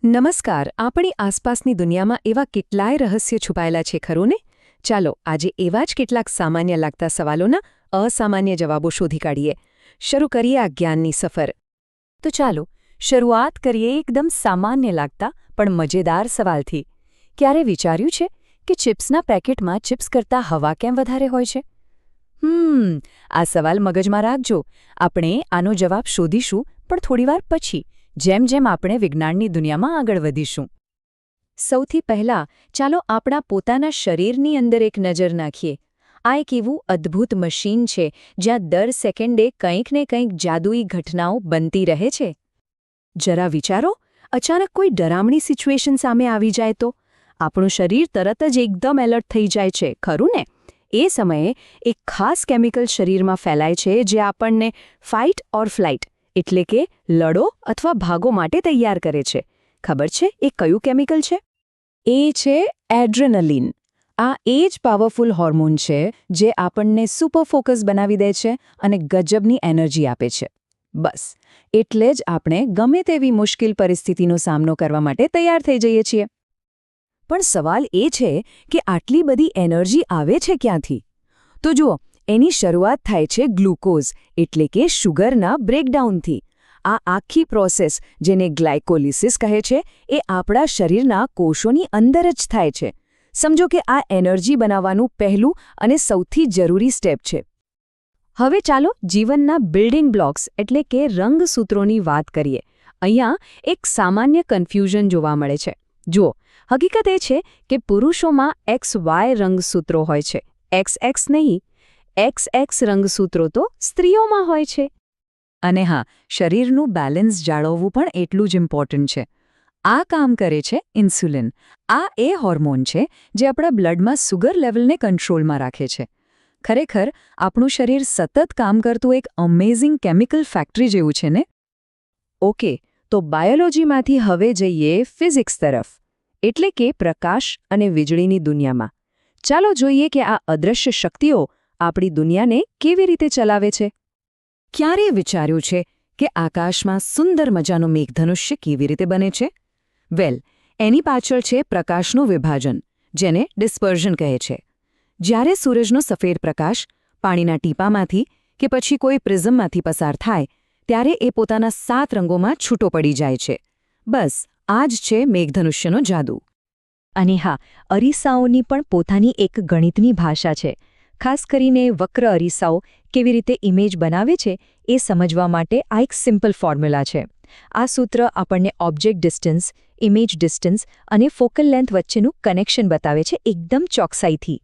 નમસ્કાર. આપણી આસપાસની દુનિયામાં એવા કેટલાય રહસ્ય છુપાયેલા છે ખરું ને? ચાલો આજે એવા જ કેટલાક સામાન્ય લાગતા સવાલોના અસામાન્ય જવાબો શોધી કાઢીએ. શરૂ કરીએ આ જ્ઞાનની સફર. તો ચાલો શરૂઆત કરીએ એકદમ સામાન્ય લાગતા પણ મજેદાર સવાલથી. ક્યારે વિચાર્યું છે કે ચિપ્સના પેકેટમાં ચિપ્સ કરતાં હવા કેમ વધારે હોય છે? આ સવાલ મગજમાં રાખજો. આપણે આનો જવાબ શોધીશું પણ થોડીવાર પછી, જેમ જેમ આપણે વિજ્ઞાનની દુનિયામાં આગળ વધીશું. સૌથી પહેલાં ચાલો આપણા પોતાના શરીરની અંદર એક નજર નાખીએ. આ એક એવું અદ્ભુત મશીન છે જ્યાં દર સેકન્ડે કંઈક ને કંઈક જાદુઈ ઘટનાઓ બનતી રહે છે. જરા વિચારો, અચાનક કોઈ ડરામણી સિચ્યુએશન સામે આવી જાય તો આપણું શરીર તરત જ એકદમ એલર્ટ થઈ જાય છે, ખરું ને? એ સમયે એક ખાસ કેમિકલ શરીરમાં ફેલાય છે જે આપણને ફાઇટ ઓર ફ્લાઇટ એટલે કે લડો અથવા ભાગો માટે તૈયાર કરે છે. ખબર છે એ કયું કેમિકલ છે? એ છે એડ્રેનલિન. આ એ જ પાવરફુલ હોર્મોન છે જે આપણને સુપર ફોકસ બનાવી દે છે અને ગજબની એનર્જી આપે છે. બસ એટલે જ આપણે ગમે તેવી મુશ્કેલ પરિસ્થિતિનો સામનો કરવા માટે તૈયાર થઈ જઈએ છીએ. પણ સવાલ એ છે કે આટલી બધી એનર્જી આવે છે ક્યાંથી? તો જુઓ, એની શરૂઆત થાય છે ગ્લુકોઝ એટલે કે શુગરના બ્રેકડાઉનથી. આ આખી પ્રોસેસ, જેને ગ્લાયકોલિસિસ કહે છે, એ આપણા શરીરના કોષોની અંદર જ થાય છે. સમજો કે આ એનર્જી બનાવવાનું પહેલું અને સૌથી જરૂરી સ્ટેપ છે. હવે ચાલો જીવનના બિલ્ડિંગ બ્લોક્સ એટલે કે રંગસૂત્રોની વાત કરીએ. અહીંયા એક સામાન્ય કન્ફ્યુઝન જોવા મળે છે. જુઓ, હકીકત એ છે કે પુરુષોમાં XY રંગસૂત્રો હોય છે, XX નહીં. XX રંગસૂત્રો તો સ્ત્રીઓમાં હોય છે. અને હા, શરીરનું બેલેન્સ જાળવવું પણ એટલું જ ઇમ્પોર્ટન્ટ છે. આ કામ કરે છે ઇન્સ્યુલિન. આ એ હોર્મોન છે જે આપણા બ્લડમાં સુગર લેવલને કંટ્રોલમાં રાખે છે. ખરેખર આપણું શરીર સતત કામ કરતું એક અમેઝિંગ કેમિકલ ફેક્ટરી જેવું છે ને? ઓકે, તો બાયોલોજીમાંથી હવે જઈએ ફિઝિક્સ તરફ, એટલે કે પ્રકાશ અને વીજળીની દુનિયામાં. ચાલો જોઈએ કે આ અદૃશ્ય શક્તિઓ આપણી દુનિયાને કેવી રીતે ચલાવે છે. ક્યારે વિચાર્યું છે કે આકાશમાં સુંદર મજાનું મેઘધનુષ્ય કેવી રીતે બને છે? વેલ, એની પાછળ છે પ્રકાશનું વિભાજન, જેને ડિસ્પર્ઝન કહે છે. જ્યારે સૂરજનો સફેદ પ્રકાશ પાણીના ટીપામાંથી કે પછી કોઈ પ્રિઝમમાંથી પસાર થાય, ત્યારે એ પોતાના 7 રંગોમાં છૂટો પડી જાય છે. બસ આ જ છે મેઘધનુષ્યનો જાદુ. અને હા, અરીસાઓની પણ પોતાની એક ગણિતની ભાષા છે. ખાસ કરીને વક્ર અરીસાઓ કેવી રીતે ઇમેજ બનાવે છે એ સમજવા માટે આ એક સિમ્પલ ફોર્મ્યુલા છે. આ સૂત્ર આપણને ઓબ્જેક્ટ ડિસ્ટન્સ, ઇમેજ ડિસ્ટન્સ અને ફોકલ લેન્થ વચ્ચેનું કનેક્શન બતાવે છે એકદમ ચોકસાઈથી.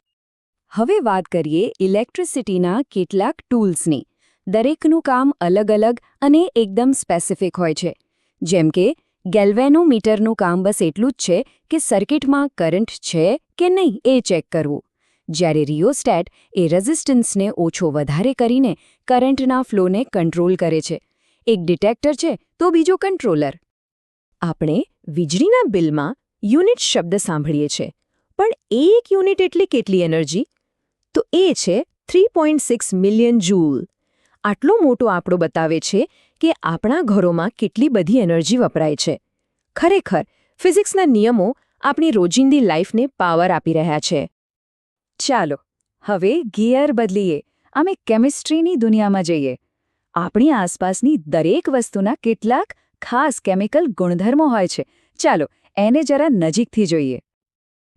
હવે વાત કરીએ ઇલેક્ટ્રિસિટીના કેટલાક ટૂલ્સની. દરેકનું કામ અલગ અલગ અને એકદમ સ્પેસિફિક હોય છે. જેમ કે ગેલ્વેનોમીટરનું કામ બસ એટલું જ છે કે સર્કિટમાં કરંટ છે કે નહીં એ ચેક કરવું, જ્યારે રિયોસ્ટેટ એ રેઝિસ્ટન્સને ઓછો વધારે કરીને કરંટના ફ્લોને કંટ્રોલ કરે છે. એક ડિટેક્ટર છે તો બીજો કંટ્રોલર. આપણે વીજળીના બિલમાં યુનિટ શબ્દ સાંભળીએ છીએ, પણ એક યુનિટ એટલે કેટલી એનર્જી? તો એ છે 3.6 મિલિયન જૂલ. આટલો મોટો આંકડો બતાવે છે કે આપણા ઘરોમાં કેટલી બધી એનર્જી વપરાય છે. ખરેખર ફિઝિક્સના નિયમો આપણી રોજિંદી લાઈફને પાવર આપી રહ્યા છે. ચાલો હવે ગિયર બદલીએ. અમે કેમિસ્ટ્રીની દુનિયામાં જઈએ. આપણી આસપાસની દરેક વસ્તુના કેટલાક ખાસ કેમિકલ ગુણધર્મો હોય છે. ચાલો એને જરા નજીકથી જોઈએ.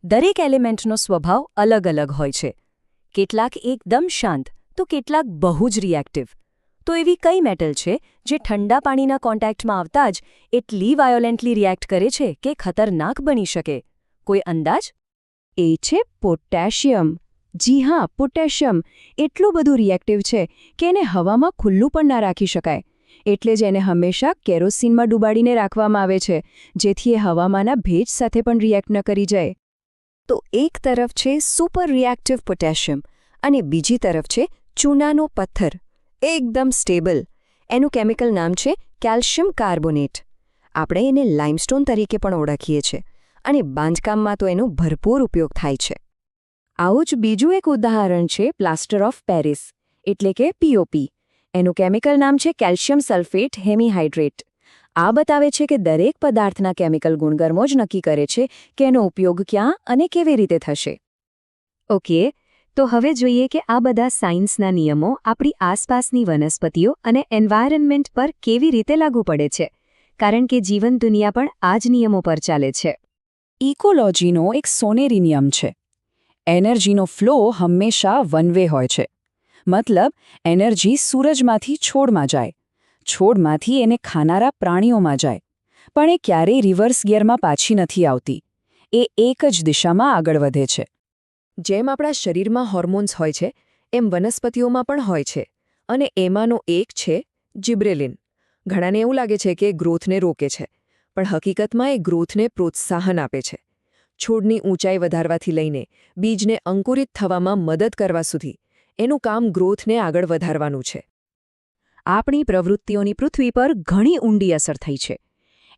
દરેક એલિમેન્ટનો સ્વભાવ અલગ અલગ હોય છે. કેટલાક એકદમ શાંત તો કેટલાક બહુ જ રિએક્ટિવ. તો એવી કઈ મેટલ છે જે ઠંડા પાણીના કોન્ટેક્ટમાં આવતા જ એટલી વાયોલેન્ટલી રિએક્ટ કરે છે કે ખતરનાક બની શકે? કોઈ અંદાજ? એ છે પોટેશિયમ. જી હા, પોટેશિયમ એટલું બધું રિએક્ટિવ છે કે એને હવામાં ખુલ્લું પણ ના રાખી શકાય. એટલે જ એને હંમેશા કેરોસીનમાં ડૂબાડીને રાખવામાં આવે છે, જેથી એ હવામાંના ભેજ સાથે પણ રિએક્ટ ન કરી જાય. તો એક તરફ છે સુપર રિએક્ટિવ પોટેશિયમ અને બીજી તરફ છે ચૂનાનો પથ્થર, એકદમ સ્ટેબલ. એનું કેમિકલ નામ છે કેલ્શિયમ કાર્બોનેટ. આપણે એને લાઇમસ્ટોન તરીકે પણ ઓળખીએ છીએ અને બાંધકામમાં તો એનો ભરપૂર ઉપયોગ થાય છે. આવું જ બીજું એક ઉદાહરણ છે પ્લાસ્ટર ઓફ પેરિસ એટલે કે POP. એનું કેમિકલ નામ છે કેલ્શિયમ સલ્ફેટ હેમીહાઇડ્રેટ. આ બતાવે છે કે દરેક પદાર્થના કેમિકલ ગુણધર્મો જ નક્કી કરે છે કે એનો ઉપયોગ ક્યાં અને કેવી રીતે થશે. ઓકે, તો હવે જોઈએ કે આ બધા સાયન્સના નિયમો આપણી આસપાસની વનસ્પતિઓ અને એન્વાયરનમેન્ટ પર કેવી રીતે લાગુ પડે છે, કારણ કે જીવન દુનિયા પણ આ જ નિયમો પર ચાલે છે. ઇકોલોજીનો એક સોનેરી નિયમ છે. એનર્જીનો ફ્લો હંમેશા વન વે હોય છે. મતલબ એનર્જી સૂરજમાંથી છોડમાં જાય, છોડમાંથી એને ખાનારા પ્રાણીઓમાં જાય, પણ એ ક્યારેય રિવર્સ ગિયરમાં પાછી નથી આવતી. એ એક જ દિશામાં આગળ વધે છે. જેમ આપણા શરીરમાં હોર્મોન્સ હોય છે એમ વનસ્પતિઓમાં પણ હોય છે, અને એમાંનો એક છે જિબ્રેલિન. ઘણાને એવું લાગે છે કે ગ્રોથને રોકે છે, પણ હકીકતમાં એ ગ્રોથને પ્રોત્સાહન આપે છે. છોડની ઊંચાઈ વધારવાથી લઈને બીજને અંકુરિત થવામાં મદદ કરવા સુધી એનું કામ ગ્રોથને આગળ વધારવાનું છે. આપણી પ્રવૃત્તિઓની પૃથ્વી પર ઘણી ઊંડી અસર થઈ છે.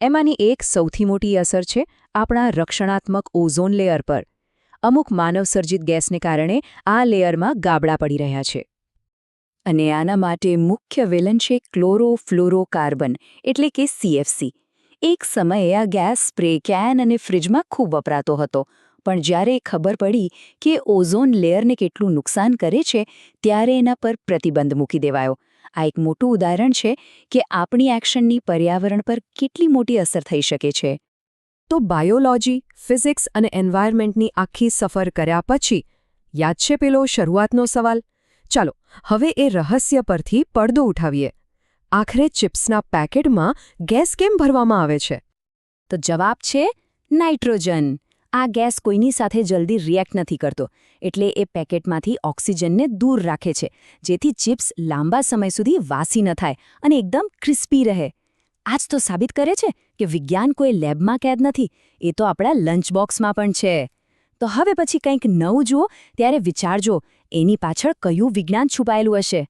એમાંની એક સૌથી મોટી અસર છે આપણા રક્ષણાત્મક ઓઝોન લેયર પર. અમુક માનવસર્જિત ગેસને કારણે આ લેયરમાં ગાબડા પડી રહ્યા છે. અને આના માટે મુખ્ય વિલન છે ક્લોરોફ્લોરોકાર્બન એટલે કે CFC. એક સમયે આ ગેસ સ્પ્રે કેન અને ફ્રિજમાં ખૂબ વપરાતો હતો, પણ જ્યારે ખબર પડી કે ઓઝોન લેયરને કેટલું નુકસાન કરે છે ત્યારે એના પર પ્રતિબંધ મૂકી દેવાયો. આ એક મોટું ઉદાહરણ છે કે આપણી એક્શનની પર્યાવરણ પર કેટલી મોટી અસર થઈ શકે છે. તો બાયોલોજી, ફિઝિક્સ અને એન્વાયરમેન્ટની આખી સફર કર્યા પછી યાદ છે પેલો શરૂઆતનો સવાલ? ચાલો હવે એ રહસ્ય પરથી પડદો ઉઠાવીએ. આખરે ચિપ્સના પેકેટમાં ગેસ કેમ ભરવામાં આવે છે? તો જવાબ છે નાઇટ્રોજન. આ ગેસ કોઈની સાથે જલ્દી રિએક્ટ નથી કરતો, એટલે એ પેકેટમાંથી ઓક્સિજનને દૂર રાખે છે, જેથી ચિપ્સ લાંબા સમય સુધી વાસી ન થાય અને એકદમ ક્રિસ્પી રહે. આ જ તો સાબિત કરે છે કે વિજ્ઞાન કોઈ લેબમાં કેદ નથી, એ તો આપણા લંચ બોક્સમાં પણ છે. તો હવે પછી કંઈક નવું જુઓ ત્યારે વિચારજો, એની પાછળ કયું વિજ્ઞાન છુપાયેલું હશે.